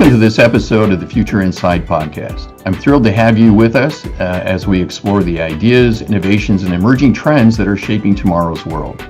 Welcome to this episode of the Future Inside podcast. I'm thrilled to have you with us as we explore the ideas, innovations, and emerging trends that are shaping tomorrow's world.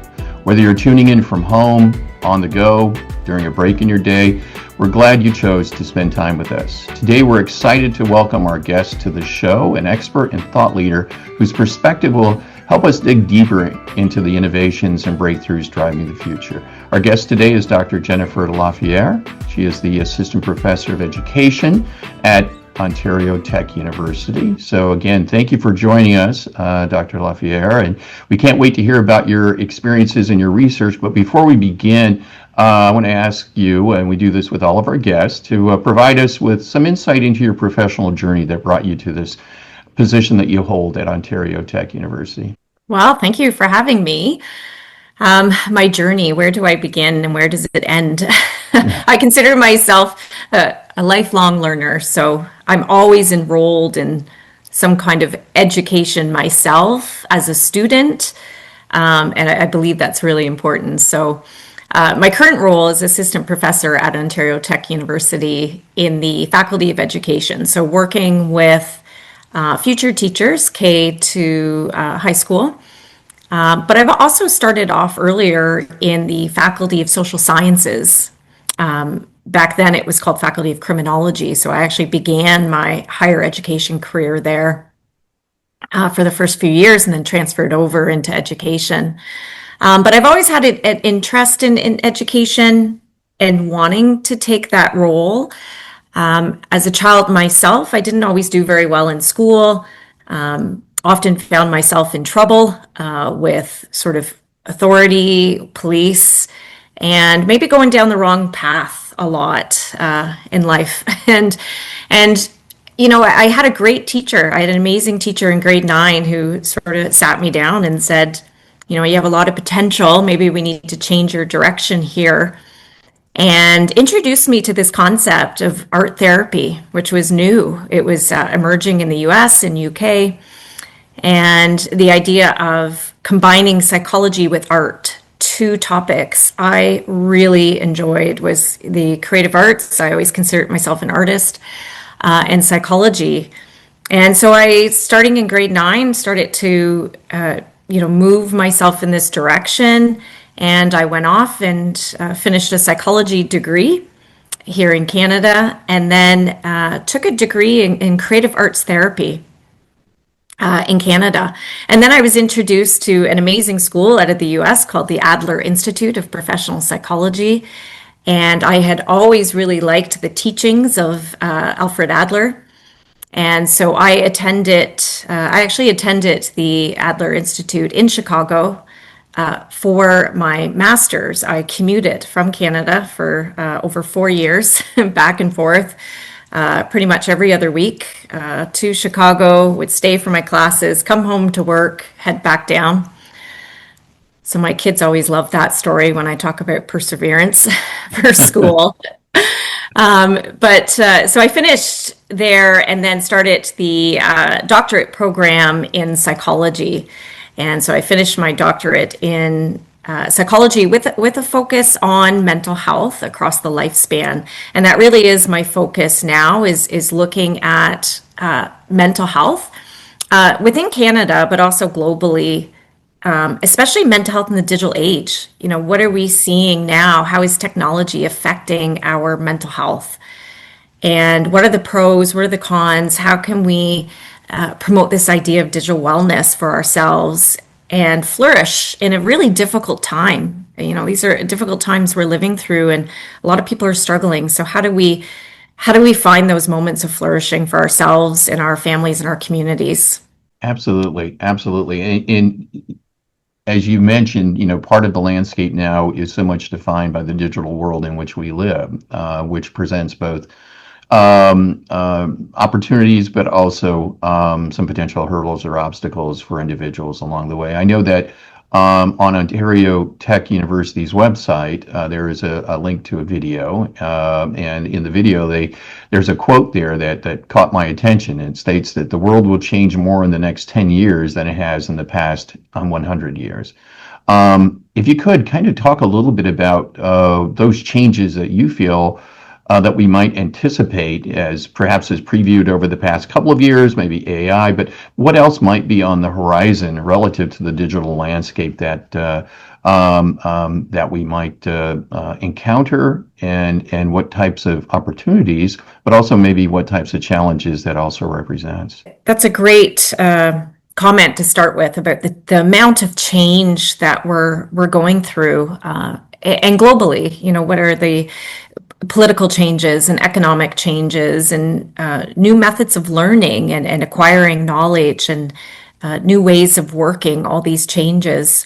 Whether you're tuning in from home, on the go, during a break in your day, we're glad you chose to spend time with us. Today, we're excited to welcome our guest to the show, an expert and thought leader whose perspective will help us dig deeper into the innovations and breakthroughs driving the future. Our guest today is Dr. Jennifer Laffier. She is the Assistant Professor of Education at Ontario Tech University. So again, thank you for joining us, Dr. Laffier, and we can't wait to hear about your experiences and your research. But before we begin, I want to ask you, and we do this with all of our guests, to provide us with some insight into your professional journey that brought you to this position that you hold at Ontario Tech University. Well, thank you for having me. My journey, where do I begin and where does it end? I consider myself a lifelong learner, so I'm always enrolled in some kind of education myself as a student, and I believe that's really important. So my current role is Assistant Professor at Ontario Tech University in the Faculty of Education, so working with future teachers, K to high school. But I've also started off earlier in the Faculty of Social Sciences. Back then it was called Faculty of Criminology, so I actually began my higher education career there for the first few years and then transferred over into education. But I've always had an interest in education and wanting to take that role. As a child myself, I didn't always do very well in school. Often found myself in trouble with sort of authority, police, and maybe going down the wrong path a lot in life. And you know, I had a great teacher. I had an amazing teacher in grade 9 who sort of sat me down and said, you know, you have a lot of potential. Maybe we need to change your direction here. And introduced me to this concept of art therapy, which was new. It was emerging in the US and UK. And the idea of combining psychology with art, two topics I really enjoyed was the creative arts. I always considered myself an artist, and psychology. And so I, starting in grade 9, started to move myself in this direction. And I went off and finished a psychology degree here in Canada, and then took a degree in creative arts therapy in Canada. And then I was introduced to an amazing school out of the US called the Adler Institute of Professional Psychology. And I had always really liked the teachings of Alfred Adler. And so I actually attended the Adler Institute in Chicago for my master's. I commuted from Canada for over 4 years, back and forth, pretty much every other week to Chicago, would stay for my classes, come home to work, head back down. So my kids always love that story when I talk about perseverance for school. So I finished there and then started the doctorate program in psychology. And so I finished my doctorate in psychology with a focus on mental health across the lifespan. And that really is my focus now, is looking at mental health within Canada, but also globally, especially mental health in the digital age. You know, what are we seeing now? How is technology affecting our mental health? And what are the pros? What are the cons? How can we promote this idea of digital wellness for ourselves and flourish in a really difficult time? You know, these are difficult times we're living through, and a lot of people are struggling. So how do we find those moments of flourishing for ourselves and our families and our communities? Absolutely. And as you mentioned, you know, part of the landscape now is so much defined by the digital world in which we live, which presents both opportunities, but also some potential hurdles or obstacles for individuals along the way. I know that on Ontario Tech University's website, there is a link to a video, and in the video, there's a quote there that caught my attention. It states that the world will change more in the next 10 years than it has in the past 100 years. If you could kind of talk a little bit about those changes that you feel that we might anticipate as perhaps as previewed over the past couple of years, maybe AI, but what else might be on the horizon relative to the digital landscape that we might encounter, and what types of opportunities, but also maybe what types of challenges that also represents? That's a great comment to start with about the amount of change that we're going through, and globally. What are the political changes and economic changes and new methods of learning and acquiring knowledge and new ways of working, all these changes.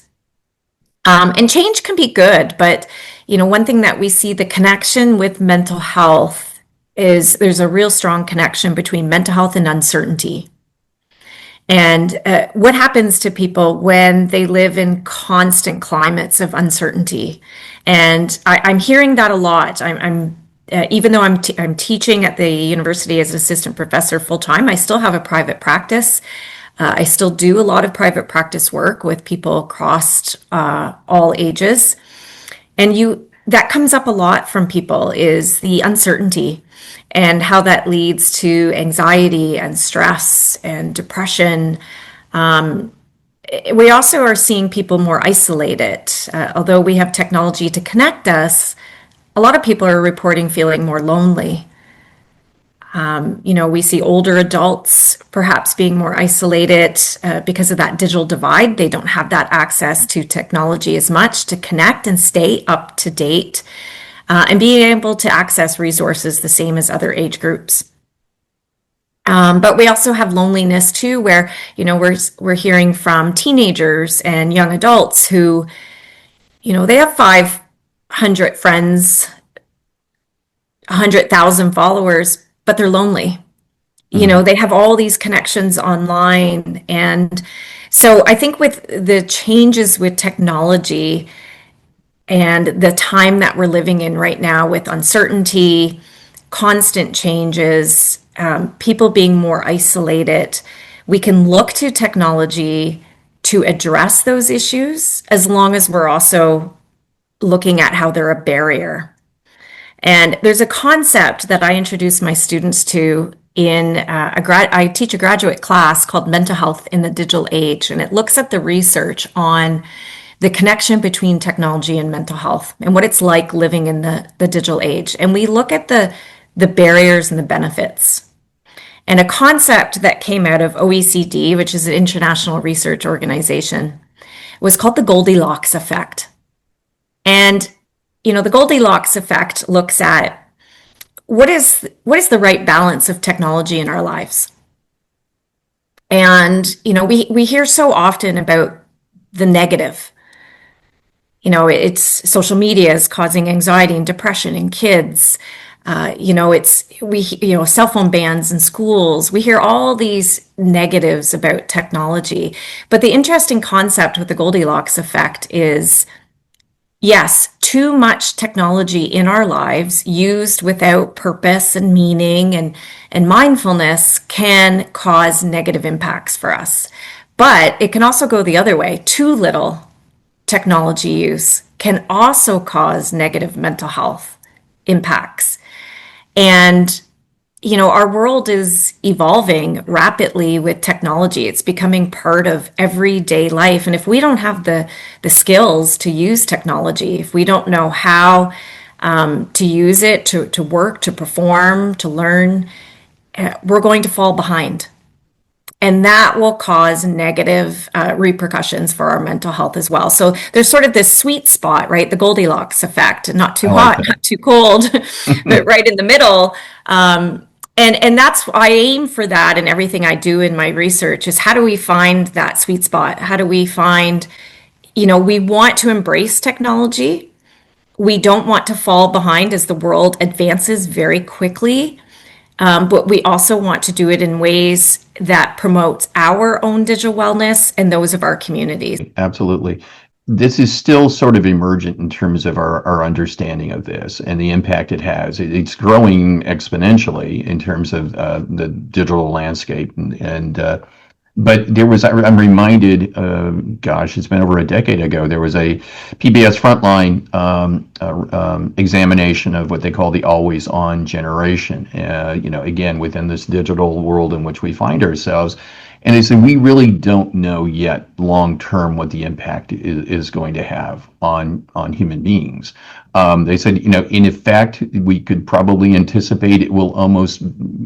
And change can be good, but one thing that we see, the connection with mental health, is there's a real strong connection between mental health and uncertainty. And what happens to people when they live in constant climates of uncertainty? And I'm hearing that a lot. Even though I'm teaching at the university as an assistant professor full time, I still have a private practice. I still do a lot of private practice work with people across all ages. And that comes up a lot from people, is the uncertainty and how that leads to anxiety and stress and depression. We also are seeing people more isolated. Although we have technology to connect us, a lot of people are reporting feeling more lonely. We see older adults perhaps being more isolated because of that digital divide. They don't have that access to technology as much to connect and stay up to date, and being able to access resources the same as other age groups. But we also have loneliness too, where we're hearing from teenagers and young adults who, they have 500 friends, 100,000 followers, but they're lonely. They have all these connections online. And so I think with the changes with technology and the time that we're living in right now, with uncertainty, constant changes, people being more isolated, we can look to technology to address those issues, as long as we're also looking at how they're a barrier. And there's a concept that I introduce my students to I teach a graduate class called Mental Health in the Digital Age, and it looks at the research on the connection between technology and mental health and what it's like living in the digital age. And we look at the barriers and the benefits. And a concept that came out of OECD, which is an international research organization, was called the Goldilocks effect. And the Goldilocks effect looks at what is the right balance of technology in our lives. And we hear so often about the negative. It's social media is causing anxiety and depression in kids. Cell phone bans in schools. We hear all these negatives about technology. But the interesting concept with the Goldilocks effect is, yes, too much technology in our lives used without purpose and meaning and mindfulness can cause negative impacts for us. But it can also go the other way. Too little technology use can also cause negative mental health impacts. And our world is evolving rapidly with technology. It's becoming part of everyday life. And if we don't have the skills to use technology, if we don't know how to use it, to work, to perform, to learn, we're going to fall behind. And that will cause negative repercussions for our mental health as well. So there's sort of this sweet spot, right? The Goldilocks effect, not too hot, not too cold, but right in the middle. And that's, I aim for that in everything I do in my research, is how do we find that sweet spot? How do we find, we want to embrace technology. We don't want to fall behind as the world advances very quickly. But we also want to do it in ways that promotes our own digital wellness and those of our communities. Absolutely. This is still sort of emergent in terms of our understanding of this and the impact it has. It's growing exponentially in terms of the digital landscape. And But I'm reminded, gosh, it's been over a decade ago, there was a PBS Frontline examination of what they call the always on generation, again, within this digital world in which we find ourselves. And they said, we really don't know yet long term what the impact is going to have on human beings. They said, in effect, we could probably anticipate it will almost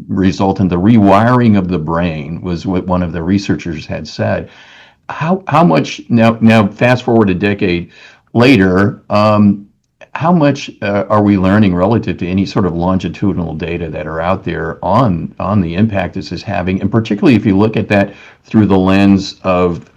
result in the rewiring of the brain, was what one of the researchers had said. How much now? Fast forward a decade later, how much are we learning relative to any sort of longitudinal data that are out there on the impact this is having, and particularly if you look at that through the lens of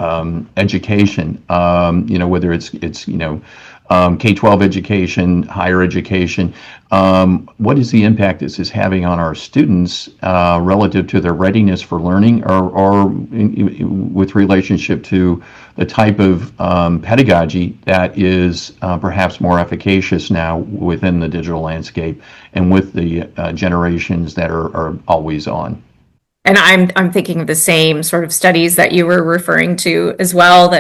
education, whether it's K-12 education, higher education, what is the impact this is having on our students relative to their readiness for learning, or with relationship to the type of pedagogy that is perhaps more efficacious now within the digital landscape and with the generations that are always on. And I'm thinking of the same sort of studies that you were referring to as well.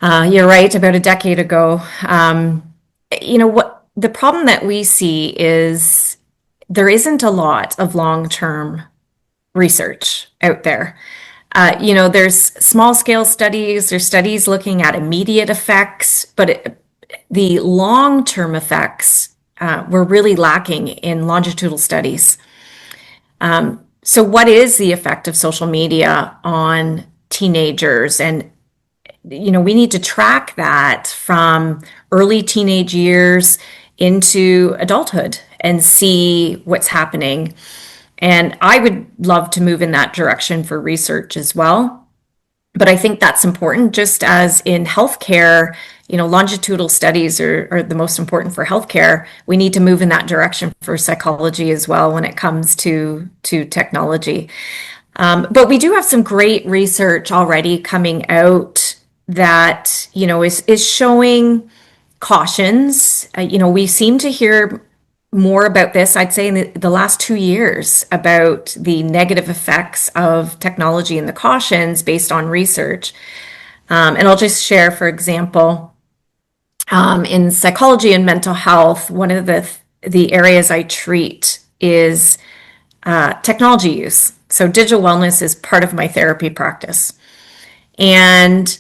You're right, about a decade ago. What the problem that we see is there isn't a lot of long-term research out there. There's small scale studies, there's studies looking at immediate effects, but the long-term effects were really lacking in longitudinal studies. So what is the effect of social media on teenagers? And we need to track that from early teenage years into adulthood and see what's happening. And I would love to move in that direction for research as well. But I think that's important, just as in healthcare, longitudinal studies are the most important for healthcare. We need to move in that direction for psychology as well when it comes to technology. But we do have some great research already coming out that is showing cautions. We seem to hear more about this, I'd say, in the last 2 years, about the negative effects of technology and the cautions based on research. And I'll just share, for example, in psychology and mental health, one of the areas I treat is technology use. So digital wellness is part of my therapy practice. And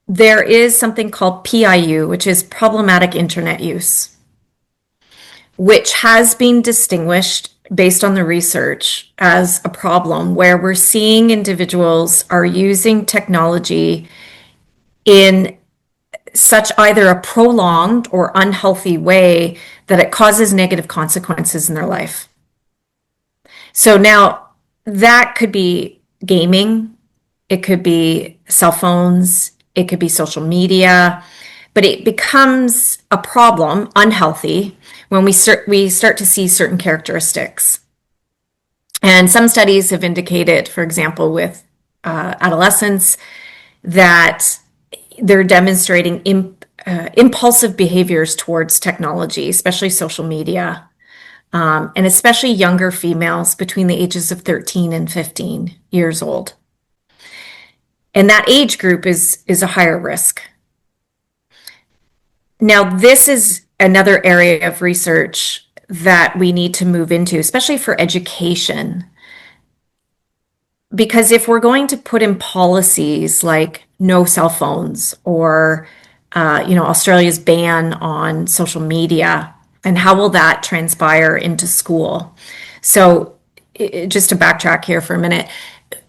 there is something called PIU, which is problematic internet use, which has been distinguished based on the research as a problem where we're seeing individuals are using technology in such either a prolonged or unhealthy way that it causes negative consequences in their life. So now that could be gaming, it could be cell phones, it could be social media, but it becomes a problem, unhealthy, when we start to see certain characteristics. And some studies have indicated, for example, with adolescents, that they're demonstrating impulsive behaviors towards technology, especially social media, and especially younger females between the ages of 13 and 15 years old. And that age group is a higher risk. Now, this is another area of research that we need to move into, especially for education. Because if we're going to put in policies like no cell phones or, Australia's ban on social media, and how will that transpire into school? So just to backtrack here for a minute,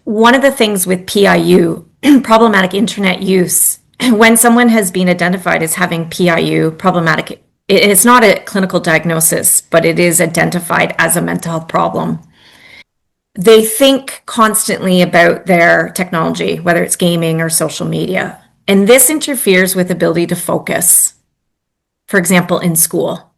one of the things with PIU, problematic internet use, when someone has been identified as having PIU, problematic, it's not a clinical diagnosis, but it is identified as a mental health problem. They think constantly about their technology, whether it's gaming or social media, and this interferes with ability to focus, for example, in school.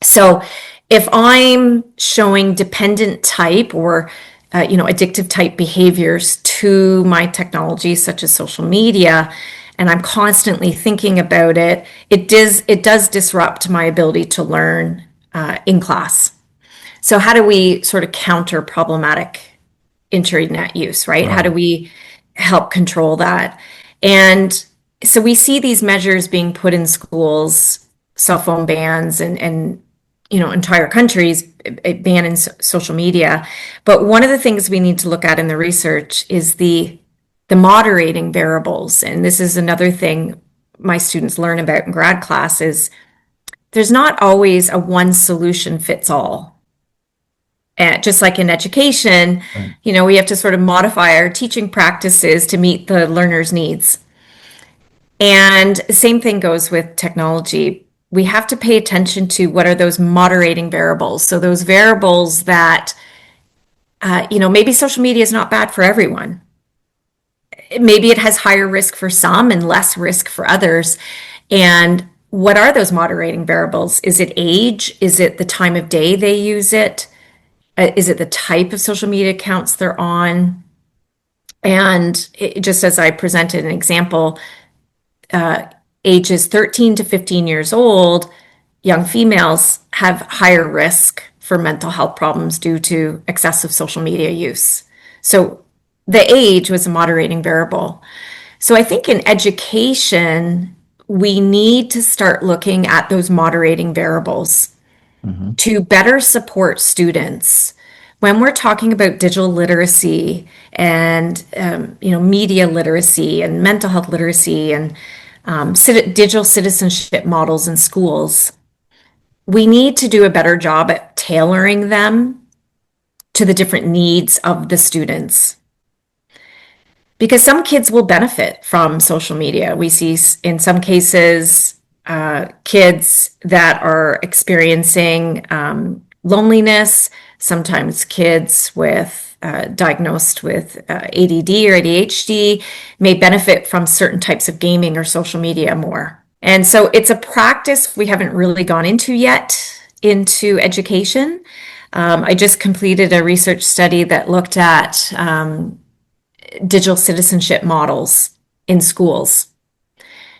So if I'm showing dependent type or addictive type behaviors to my technology, such as social media, and I'm constantly thinking about it, it does disrupt my ability to learn in class. So how do we sort of counter problematic internet use, right? How do Right. we help control that? And so we see these measures being put in schools, cell phone bans, and entire countries banning social media. But one of the things we need to look at in the research is the moderating variables. And this is another thing my students learn about in grad class is there's not always a one solution fits all. And just like in education, Right. we have to sort of modify our teaching practices to meet the learner's needs. And the same thing goes with technology. We have to pay attention to what are those moderating variables. So those variables that, maybe social media is not bad for everyone. Maybe it has higher risk for some and less risk for others. And what are those moderating variables? Is it age? Is it the time of day they use it? Is it the type of social media accounts they're on? And just as I presented an example, ages 13 to 15 years old, young females have higher risk for mental health problems due to excessive social media use. So the age was a moderating variable. So I think in education, we need to start looking at those moderating variables Hmm. to better support students. When we're talking about digital literacy and media literacy and mental health literacy and digital citizenship models in schools, we need to do a better job at tailoring them to the different needs of the students. Because some kids will benefit from social media. We see in some cases kids that are experiencing loneliness, sometimes kids diagnosed with ADD or ADHD may benefit from certain types of gaming or social media more. And so it's a practice we haven't really gone into yet into education. I just completed a research study that looked at digital citizenship models in schools.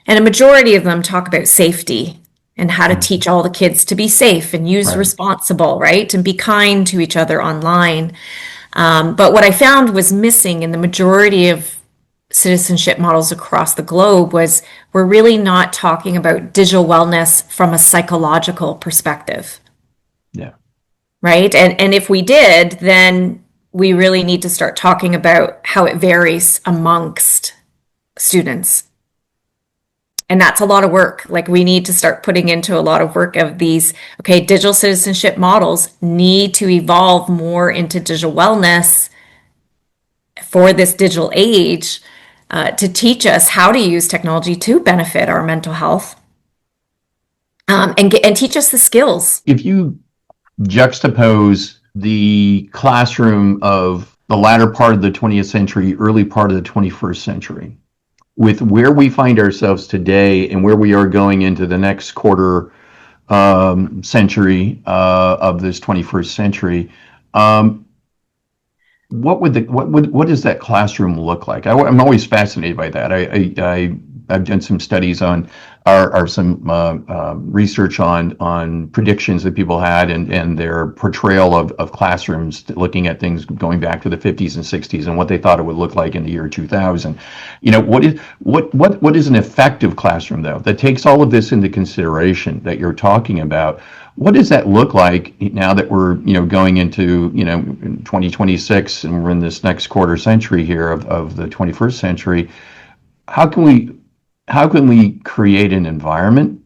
And a majority of them talk about safety and how to teach all the kids to be safe and use Right. responsible, right? And be kind to each other online. But what I found was missing in the majority of citizenship models across the globe was we're really not talking about digital wellness from a psychological perspective, Yeah. right? And if we did, then we really need to start talking about how it varies amongst students. And that's a lot of work. Like we need to start putting into a lot of work of these, okay, digital citizenship models need to evolve more into digital wellness for this digital age to teach us how to use technology to benefit our mental health and teach us the skills. If you juxtapose the classroom of the latter part of the 20th century, early part of the 21st century, with where we find ourselves today and where we are going into the next quarter century of this 21st century, what does that classroom look like? I'm always fascinated by that. I've done some studies on some research on predictions that people had and their portrayal of classrooms, looking at things going back to the 50s and 60s and what they thought it would look like in the year 2000. What is an effective classroom though that takes all of this into consideration that you're talking about? What does that look like now that we're going into 2026 and we're in this next quarter century here of the 21st century? How can we create an environment,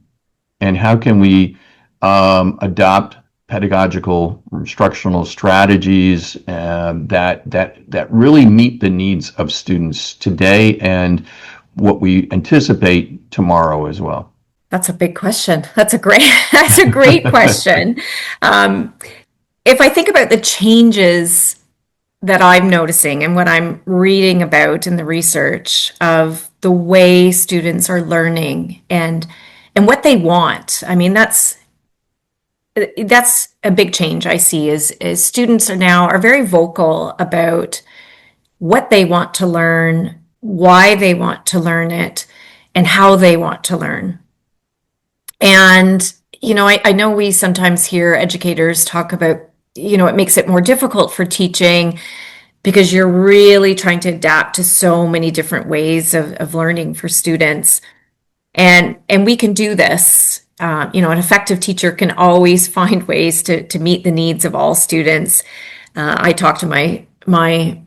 and how can we adopt pedagogical instructional strategies that really meet the needs of students today and what we anticipate tomorrow as well? That's a big question. That's a great question. If I think about the changes that I'm noticing and what I'm reading about in the research of the way students are learning and what they want, I mean that's a big change I see is students are very vocal about what they want to learn, why they want to learn it, and how they want to learn. And, I know we sometimes hear educators talk about, it makes it more difficult for teaching because you're really trying to adapt to so many different ways of learning for students. And we can do this. An effective teacher can always find ways to meet the needs of all students. I talk to my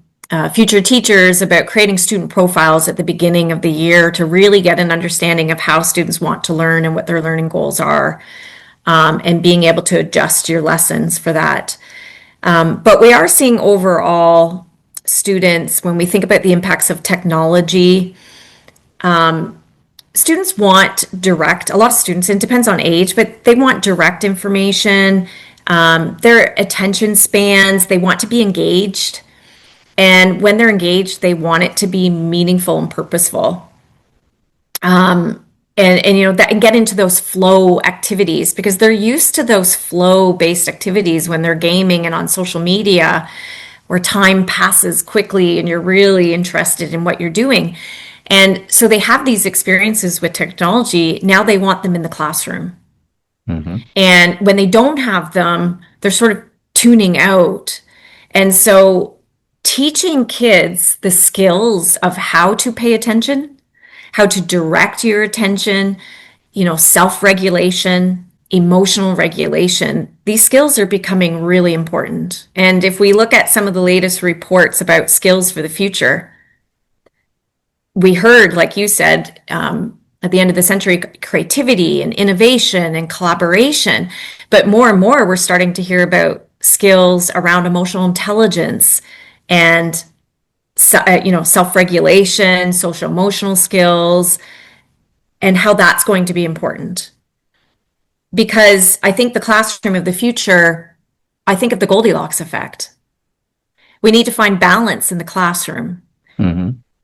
future teachers about creating student profiles at the beginning of the year to really get an understanding of how students want to learn and what their learning goals are, and being able to adjust your lessons for that. But we are seeing overall students, when we think about the impacts of technology, students want direct, a lot of students, and it depends on age, but they want direct information, their attention spans, they want to be engaged. And when they're engaged, they want it to be meaningful and purposeful. And get into those flow activities, because they're used to those flow-based activities when they're gaming and on social media, where time passes quickly and you're really interested in what you're doing. And so they have these experiences with technology. Now they want them in the classroom. Mm-hmm. And when they don't have them, they're sort of tuning out. And so teaching kids the skills of how to pay attention, how to direct your attention, self-regulation, emotional regulation, these skills are becoming really important. And if we look at some of the latest reports about skills for the future, we heard, like you said, at the end of the century, creativity and innovation and collaboration. But more and more, we're starting to hear about skills around emotional intelligence and self-regulation, social emotional skills, and how that's going to be important. Because I think the classroom of the future, I think of the Goldilocks effect. We need to find balance in the classroom,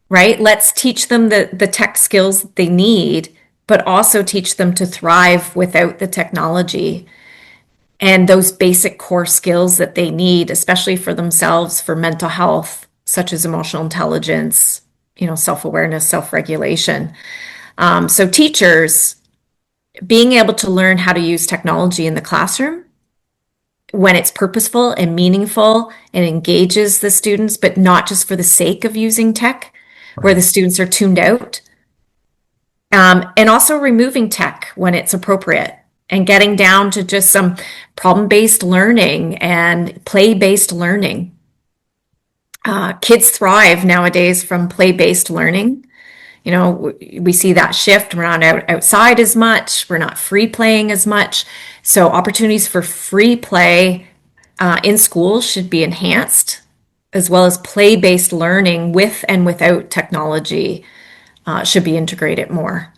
right? Let's teach them the tech skills that they need, but also teach them to thrive without the technology. And those basic core skills that they need, especially for themselves, for mental health, such as emotional intelligence, self-awareness, self-regulation. So teachers being able to learn how to use technology in the classroom when it's purposeful and meaningful and engages the students, but not just for the sake of using tech, where the students are tuned out. And also removing tech when it's appropriate, and getting down to just some problem-based learning and play-based learning. Kids thrive nowadays from play-based learning. We see that shift. We're not outside as much. We're not free playing as much. So opportunities for free play in school should be enhanced, as well as play-based learning with and without technology should be integrated more.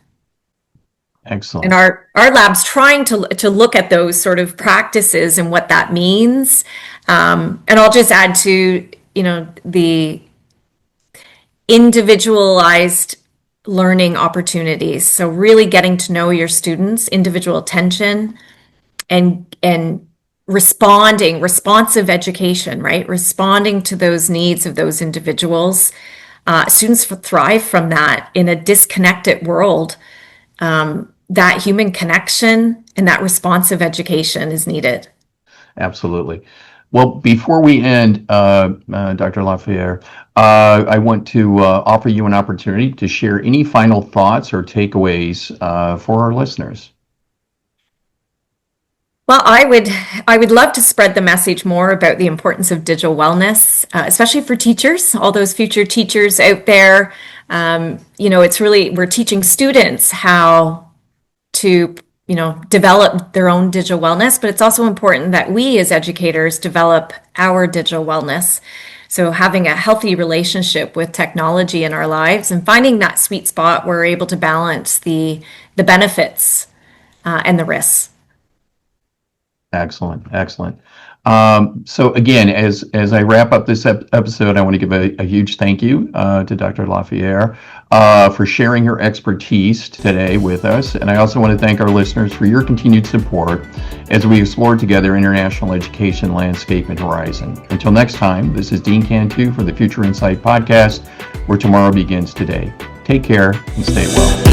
Excellent. And our lab's trying to look at those sort of practices and what that means. And I'll just add to, the individualized learning opportunities. So really getting to know your students, individual attention, and responsive education, right? Responding to those needs of those individuals. Students thrive from that in a disconnected world. That human connection and that responsive education is needed. Absolutely. Well, before we end, Dr. Laffier, I want to offer you an opportunity to share any final thoughts or takeaways for our listeners. Well, I would love to spread the message more about the importance of digital wellness, especially for teachers, all those future teachers out there. It's really, we're teaching students how to, develop their own digital wellness, but it's also important that we as educators develop our digital wellness. So having a healthy relationship with technology in our lives and finding that sweet spot where we're able to balance the benefits and the risks. Excellent. So again, as I wrap up this episode, I want to give a huge thank you to Dr. Laffier for sharing her expertise today with us. And I also want to thank our listeners for your continued support as we explore together international education landscape and horizon. Until next time, this is Dean Cantu for the Future Insight podcast, where tomorrow begins today. Take care and stay well.